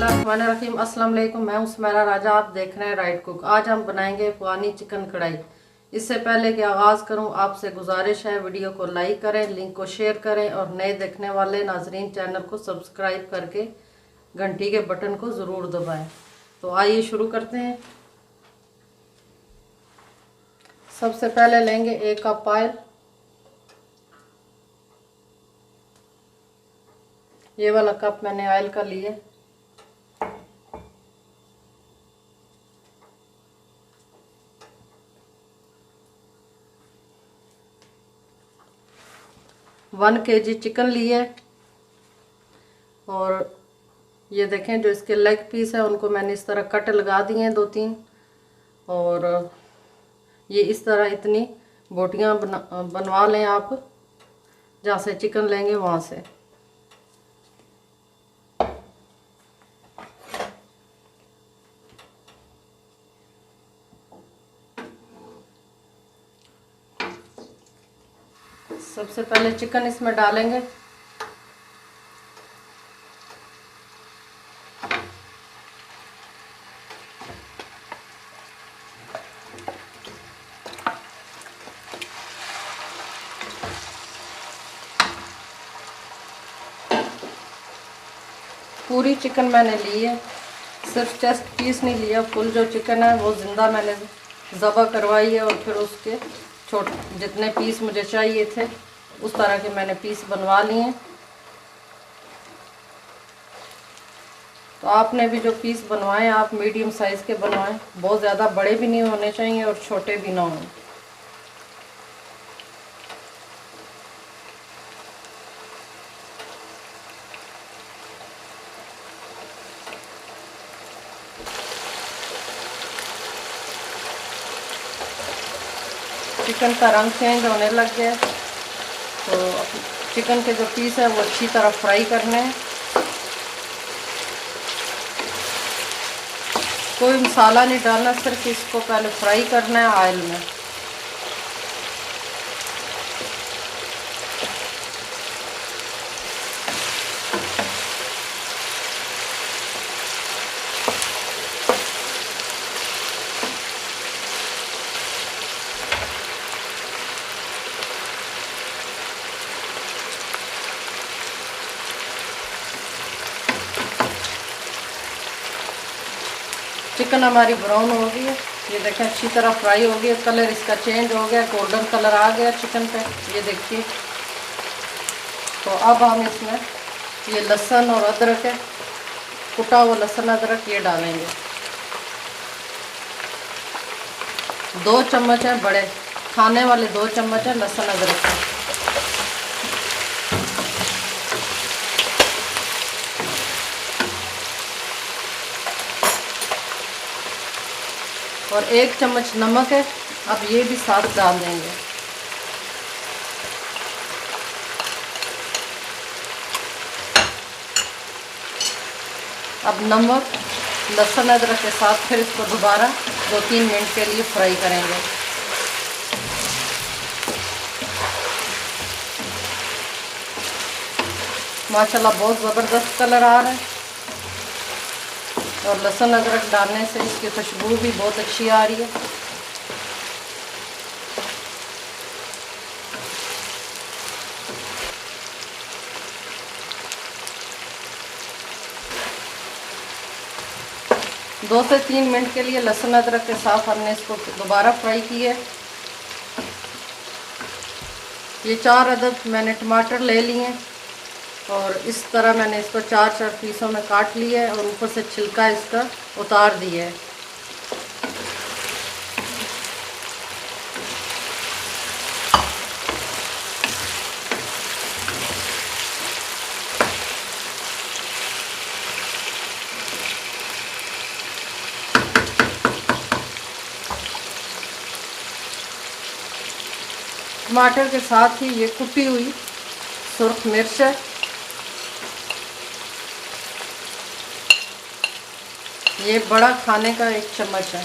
बिस्मिल्लाहिर्रहमानिर्रहीम। अस्सलाम वालेकुम। मैं हूं सुमेरा राजा, आप देख रहे हैं राइट कुक। आज हम बनाएंगे अफगानी चिकन कढ़ाई। इससे पहले कि आगाज़ करूं, आपसे गुजारिश है वीडियो को लाइक करें, लिंक को शेयर करें और नए देखने वाले नाजरीन चैनल को सब्सक्राइब करके घंटी के बटन को ज़रूर दबाएं। तो आइए शुरू करते हैं। सबसे पहले लेंगे 1 कप ऑयल। ये वाला कप मैंने ऑयल का लिए। वन kg चिकन लिए और ये देखें जो इसके लेग पीस है उनको मैंने इस तरह कट लगा दिए हैं 2-3, और ये इस तरह इतनी बोटियां बनवा लें आप, जहाँ से चिकन लेंगे वहाँ से। सबसे पहले चिकन इसमें डालेंगे। पूरी चिकन मैंने ली है, सिर्फ चेस्ट पीस नहीं लिया, फुल जो चिकन है वो ज़िंदा मैंने ज़बह करवाई है और फिर उसके छोटे जितने पीस मुझे चाहिए थे उस तरह के मैंने पीस बनवा लिए। तो आपने भी जो पीस बनवाएं आप मीडियम साइज़ के बनवाएं, बहुत ज़्यादा बड़े भी नहीं होने चाहिए और छोटे भी ना हों। चिकन का रंग चेंज होने लग गया, तो चिकन के जो पीस है वो अच्छी तरह फ्राई करने हैं। कोई मसाला नहीं डालना, सिर्फ इसको पहले फ्राई करना है ऑयल में। चिकन हमारी ब्राउन हो गई है, ये देखें अच्छी तरह फ्राई हो गई है, कलर इसका चेंज हो गया, गोल्डन कलर आ गया चिकन पे, ये देखिए। तो अब हम इसमें ये लहसुन और अदरक है, कुटा हुआ लहसुन अदरक ये डालेंगे। 2 चम्मच है, बड़े खाने वाले 2 चम्मच है लहसुन अदरक का। और 1 चम्मच नमक है, अब ये भी साथ डाल देंगे। अब नमक लहसुन अदरक के साथ फिर इसको दोबारा 2-3 मिनट के लिए फ्राई करेंगे। माशाल्लाह बहुत ज़बरदस्त कलर आ रहा है और लहसुन अदरक डालने से इसकी खुशबू भी बहुत अच्छी आ रही है। दो से 3 मिनट के लिए लहसुन अदरक के साथ हमने इसको दोबारा फ्राई किया है। ये 4 अदद मैंने टमाटर ले लिए और इस तरह मैंने इसको 4-4 पीसों में काट लिया है और ऊपर से छिलका इसका उतार दिया है। टमाटर के साथ ही ये कुटी हुई सुर्ख मिर्च है, ये बड़ा खाने का 1 चम्मच है।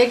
1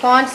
5